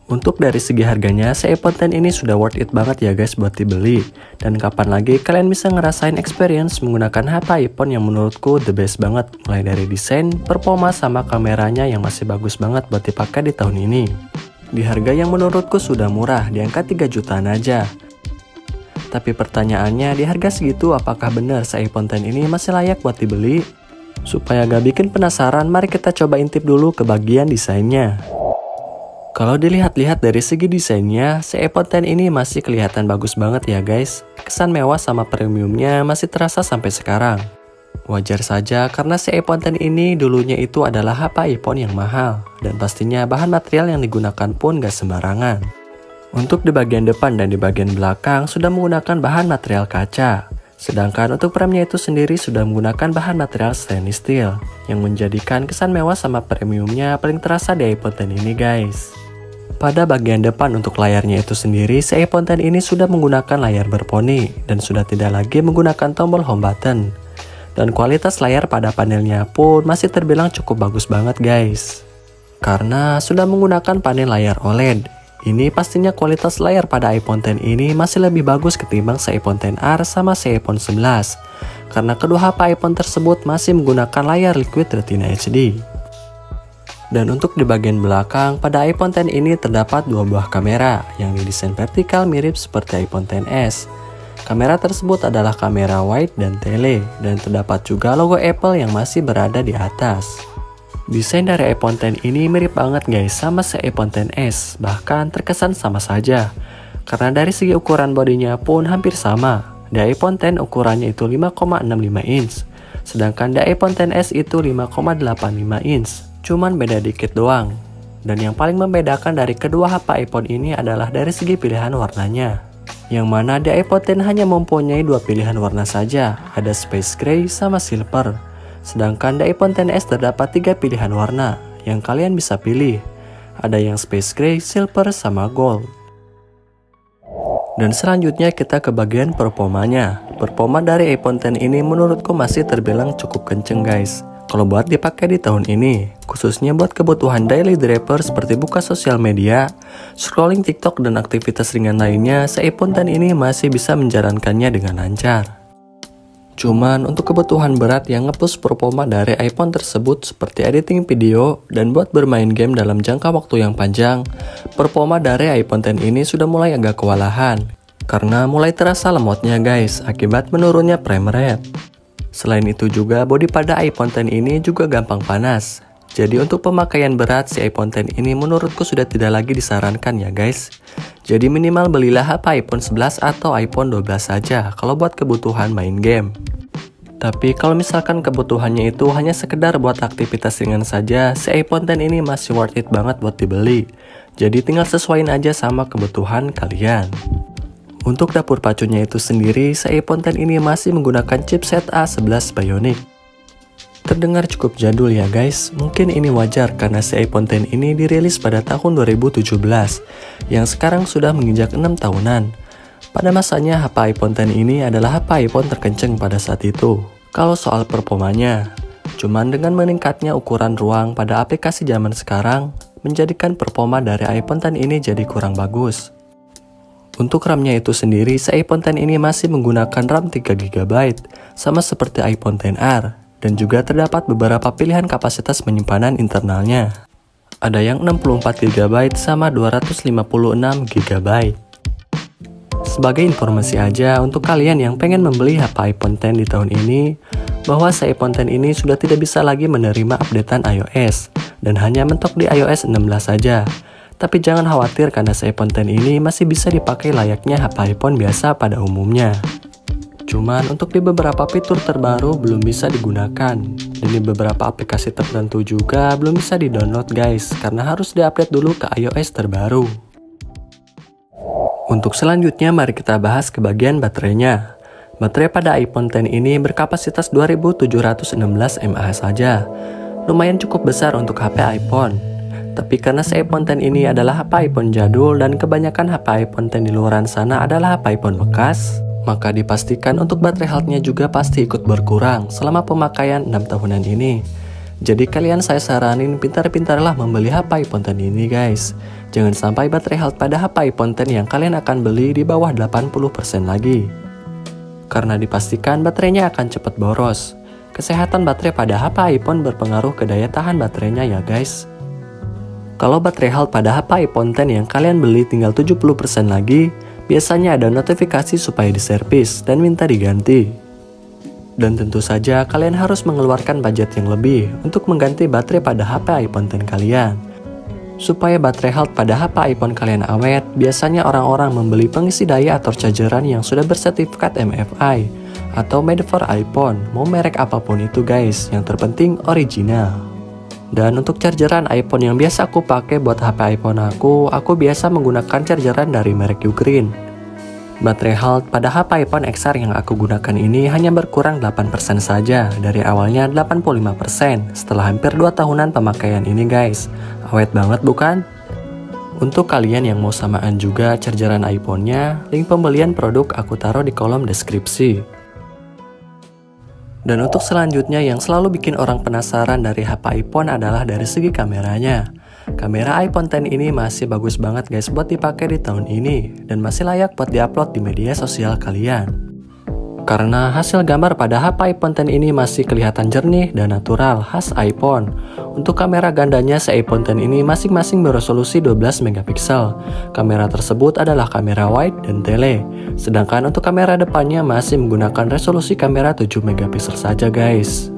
Untuk dari segi harganya, si iPhone X ini sudah worth it banget ya guys buat dibeli. Dan kapan lagi kalian bisa ngerasain experience menggunakan HP iPhone yang menurutku the best banget. Mulai dari desain, performa, sama kameranya yang masih bagus banget buat dipakai di tahun ini. Di harga yang menurutku sudah murah, di angka 3 jutaan aja. Tapi pertanyaannya, di harga segitu apakah benar si iPhone X ini masih layak buat dibeli? Supaya gak bikin penasaran, mari kita coba intip dulu ke bagian desainnya. Kalau dilihat-lihat dari segi desainnya, si iPhone X ini masih kelihatan bagus banget ya guys. Kesan mewah sama premiumnya masih terasa sampai sekarang. Wajar saja karena si iPhone X ini dulunya itu adalah HP iPhone yang mahal. Dan pastinya bahan material yang digunakan pun gak sembarangan. Untuk di bagian depan dan di bagian belakang sudah menggunakan bahan material kaca. Sedangkan untuk remnya itu sendiri sudah menggunakan bahan material stainless steel. Yang menjadikan kesan mewah sama premiumnya paling terasa di iPhone X ini guys. Pada bagian depan untuk layarnya itu sendiri, si iPhone X ini sudah menggunakan layar berponi dan sudah tidak lagi menggunakan tombol home button. Dan kualitas layar pada panelnya pun masih terbilang cukup bagus banget guys. Karena sudah menggunakan panel layar OLED. Ini pastinya kualitas layar pada iPhone X ini masih lebih bagus ketimbang si iPhone XR sama si iPhone 11. Karena kedua HP iPhone tersebut masih menggunakan layar Liquid Retina HD. Dan untuk di bagian belakang, pada iPhone X ini terdapat dua buah kamera yang didesain vertikal mirip seperti iPhone XS. Kamera tersebut adalah kamera wide dan tele, dan terdapat juga logo Apple yang masih berada di atas. Desain dari iPhone X ini mirip banget guys sama si iPhone XS, bahkan terkesan sama saja. Karena dari segi ukuran bodinya pun hampir sama. Di iPhone X ukurannya itu 5,65 inch, sedangkan di iPhone XS itu 5,85 inch. Cuman beda dikit doang. Dan yang paling membedakan dari kedua HP iPhone ini adalah dari segi pilihan warnanya. Yang mana di iPhone X hanya mempunyai dua pilihan warna saja, ada Space Gray sama Silver. Sedangkan di iPhone XS terdapat 3 pilihan warna yang kalian bisa pilih. Ada yang Space Gray, Silver, sama Gold. Dan selanjutnya kita ke bagian performanya. Performa dari iPhone X ini menurutku masih terbilang cukup kenceng guys. Kalau buat dipakai di tahun ini, khususnya buat kebutuhan daily driver seperti buka sosial media, scrolling TikTok dan aktivitas ringan lainnya, si iPhone X ini masih bisa menjalankannya dengan lancar. Cuman untuk kebutuhan berat yang nge-push performa dari iPhone tersebut seperti editing video dan buat bermain game dalam jangka waktu yang panjang, performa dari iPhone X ini sudah mulai agak kewalahan. Karena mulai terasa lemotnya guys, akibat menurunnya frame rate. Selain itu juga bodi pada iPhone X ini juga gampang panas. Jadi untuk pemakaian berat si iPhone X ini menurutku sudah tidak lagi disarankan ya guys. Jadi minimal belilah HP iPhone 11 atau iPhone 12 saja kalau buat kebutuhan main game. Tapi kalau misalkan kebutuhannya itu hanya sekedar buat aktivitas ringan saja, si iPhone X ini masih worth it banget buat dibeli. Jadi tinggal sesuaiin aja sama kebutuhan kalian. Untuk dapur pacunya itu sendiri, si iPhone X ini masih menggunakan chipset A11 Bionic. Terdengar cukup jadul ya guys, mungkin ini wajar karena si iPhone X ini dirilis pada tahun 2017, yang sekarang sudah menginjak 6 tahunan. Pada masanya HP iPhone X ini adalah HP iPhone terkencang pada saat itu. Kalau soal performanya, cuman dengan meningkatnya ukuran ruang pada aplikasi zaman sekarang, menjadikan performa dari iPhone X ini jadi kurang bagus. Untuk RAM-nya itu sendiri, si iPhone X ini masih menggunakan RAM 3GB, sama seperti iPhone XR, dan juga terdapat beberapa pilihan kapasitas penyimpanan internalnya. Ada yang 64GB sama 256GB. Sebagai informasi aja untuk kalian yang pengen membeli HP iPhone X di tahun ini, bahwa si iPhone X ini sudah tidak bisa lagi menerima updatean iOS, dan hanya mentok di iOS 16 saja. Tapi jangan khawatir karena si iPhone X ini masih bisa dipakai layaknya HP iPhone biasa pada umumnya. Cuman untuk di beberapa fitur terbaru belum bisa digunakan. Dan di beberapa aplikasi tertentu juga belum bisa di-download guys, karena harus di-update dulu ke iOS terbaru. Untuk selanjutnya mari kita bahas ke bagian baterainya. Baterai pada iPhone X ini berkapasitas 2716 mAh saja. Lumayan cukup besar untuk HP iPhone. Tapi karena si iPhone X ini adalah HP iPhone jadul dan kebanyakan HP iPhone X di luaran sana adalah HP iPhone bekas, maka dipastikan untuk baterai health-nya juga pasti ikut berkurang selama pemakaian 6 tahunan ini. Jadi kalian saya saranin pintar-pintarlah membeli HP iPhone X ini guys. Jangan sampai baterai health pada HP iPhone X yang kalian akan beli di bawah 80% lagi. Karena dipastikan baterainya akan cepat boros. Kesehatan baterai pada HP iPhone berpengaruh ke daya tahan baterainya ya guys. Kalau baterai health pada HP iPhone X yang kalian beli tinggal 70% lagi, biasanya ada notifikasi supaya diservis dan minta diganti. Dan tentu saja kalian harus mengeluarkan budget yang lebih untuk mengganti baterai pada HP iPhone X kalian. Supaya baterai health pada HP iPhone kalian awet, biasanya orang-orang membeli pengisi daya atau chargeran yang sudah bersertifikat MFI atau made for iPhone, mau merek apapun itu guys, yang terpenting original. Dan untuk chargeran iPhone yang biasa aku pakai buat HP iPhone aku biasa menggunakan chargeran dari merek Ugreen. Baterai health pada HP iPhone XR yang aku gunakan ini hanya berkurang 8% saja dari awalnya 85% setelah hampir 2 tahunan pemakaian ini guys. Awet banget bukan? Untuk kalian yang mau samaan juga chargeran iPhone-nya, link pembelian produk aku taruh di kolom deskripsi. Dan untuk selanjutnya yang selalu bikin orang penasaran dari HP iPhone adalah dari segi kameranya. Kamera iPhone X ini masih bagus banget guys buat dipakai di tahun ini dan masih layak buat diupload di media sosial kalian. Karena hasil gambar pada HP iPhone X ini masih kelihatan jernih dan natural khas iPhone. Untuk kamera gandanya iPhone X ini masing-masing beresolusi 12 megapiksel. Kamera tersebut adalah kamera wide dan tele. Sedangkan untuk kamera depannya masih menggunakan resolusi kamera 7 megapiksel saja guys.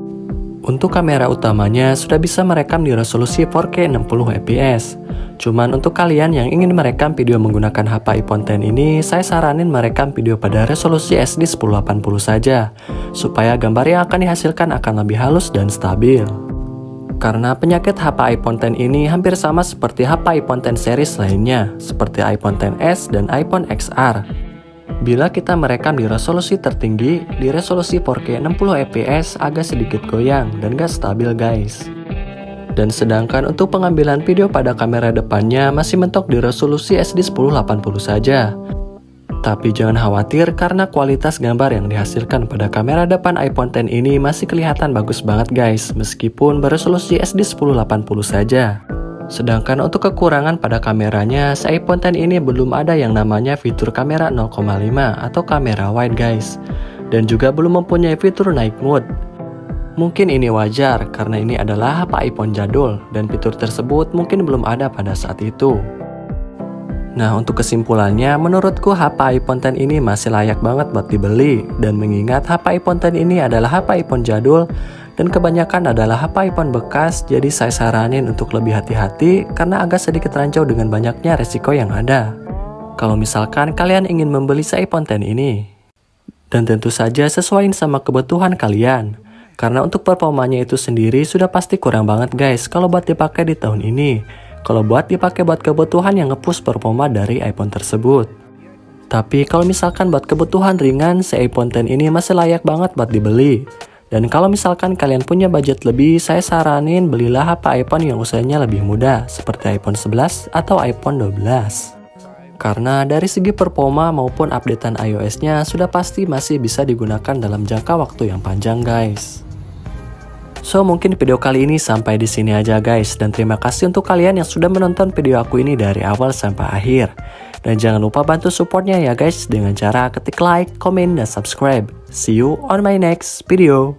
Untuk kamera utamanya sudah bisa merekam di resolusi 4K 60 fps. Cuman untuk kalian yang ingin merekam video menggunakan HP iPhone X ini, saya saranin merekam video pada resolusi SD 1080 saja, supaya gambar yang akan dihasilkan akan lebih halus dan stabil. Karena penyakit HP iPhone X ini hampir sama seperti HP iPhone X series lainnya, seperti iPhone XS dan iPhone XR. Bila kita merekam di resolusi tertinggi, di resolusi 4K 60 fps agak sedikit goyang dan gak stabil guys. Dan sedangkan untuk pengambilan video pada kamera depannya masih mentok di resolusi SD 1080 saja. Tapi jangan khawatir karena kualitas gambar yang dihasilkan pada kamera depan iPhone X ini masih kelihatan bagus banget guys, meskipun beresolusi SD 1080 saja. Sedangkan untuk kekurangan pada kameranya, iPhone X ini belum ada yang namanya fitur kamera 0,5 atau kamera wide guys. Dan juga belum mempunyai fitur night mode. Mungkin ini wajar karena ini adalah HP iPhone jadul dan fitur tersebut mungkin belum ada pada saat itu. Nah untuk kesimpulannya, menurutku HP iPhone X ini masih layak banget buat dibeli. Dan mengingat HP iPhone X ini adalah HP iPhone jadul dan kebanyakan adalah HP iPhone bekas, jadi saya saranin untuk lebih hati-hati karena agak sedikit rancu dengan banyaknya resiko yang ada kalau misalkan kalian ingin membeli iPhone X ini. Dan tentu saja sesuaiin sama kebutuhan kalian, karena untuk performanya itu sendiri sudah pasti kurang banget guys kalau buat dipakai di tahun ini, kalau buat dipakai buat kebutuhan yang nge-push performa dari iPhone tersebut. Tapi kalau misalkan buat kebutuhan ringan, iPhone X ini masih layak banget buat dibeli. Dan kalau misalkan kalian punya budget lebih, saya saranin belilah HP iPhone yang usianya lebih muda, seperti iPhone 11 atau iPhone 12. Karena dari segi performa maupun updatean iOS-nya sudah pasti masih bisa digunakan dalam jangka waktu yang panjang guys. So mungkin video kali ini sampai di sini aja guys, dan terima kasih untuk kalian yang sudah menonton video aku ini dari awal sampai akhir. Dan jangan lupa bantu supportnya ya guys dengan cara ketik like, komen, dan subscribe. See you on my next video.